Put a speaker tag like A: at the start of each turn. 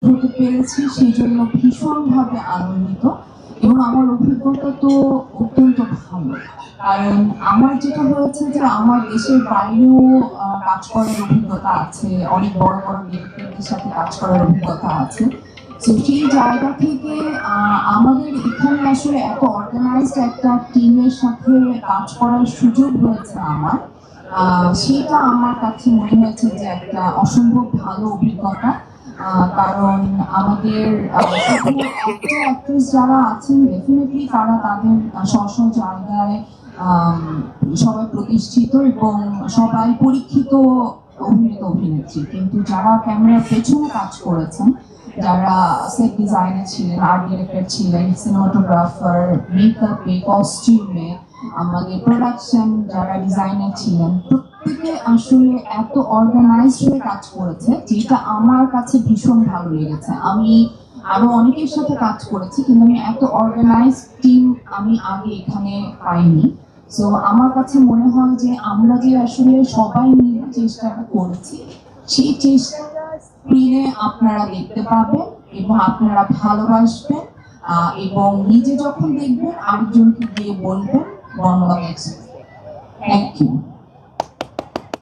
A: হতে পেরেছি সেই জন্য ভীষণভাবে আনন্দিত এবং আমার অভিজ্ঞতা তো অত্যন্ত ভালো। কারণ আমার যেটা হয়েছে যে আমার দেশের বাইরেও কাজ করার অভিজ্ঞতা আছে, অনেক বড় বড় ডিরেক্টরের সাথে কাজ করার অভিজ্ঞতা আছে। তো সেই জায়গা থেকে আমাদের এখানে আসলে এত অর্গানাইজড একটা টিমের সাথে কাজ করার সুযোগ হয়েছে আমার, সেটা আমার কাছে মনে হয়েছে যে একটা অসম্ভব ভালো অভিজ্ঞতা। কারণ আমাদের অ্যাক্ট্রেস যারা আছেন ডেফিনেটলি তারা তাদের স্ব জায়গায় সবাই প্রতিষ্ঠিত এবং সবাই পরীক্ষিত অভিনেত্রী, কিন্তু যারা ক্যামেরার পেছনে কাজ করেছেন, যারা সেট ডিজাইনার ছিলেন, আর্ট ডিরেক্টর ছিলেন, সিনেমাটোগ্রাফার, মেকআপে, কস্টিউমে, আমাদের প্রোডাকশন যারা ডিজাইনার ছিলেন, প্রত্যেকে আসলে এত অর্গানাইজড হয়ে কাজ করেছে যেটা আমার কাছে ভীষণ ভালো লেগেছে। আমি আরো অনেকের সাথে কাজ করেছি কিন্তু আমি এত অর্গানাইজড টিম আমি আগে এখানে পাইনি। সো আমার কাছে মনে হয় যে আমরা যে আসলে সবাই মিলে চেষ্টাটা করেছি, সেই চেষ্টাটা স্ক্রিনে আপনারা দেখতে পাবেন এবং আপনারা ভালোবাসবেন, এবং নিজে যখন দেখবেন আরেকজনকে গিয়ে বলবেন বর্ণবাদ এক্সপ্রেস। Thank you.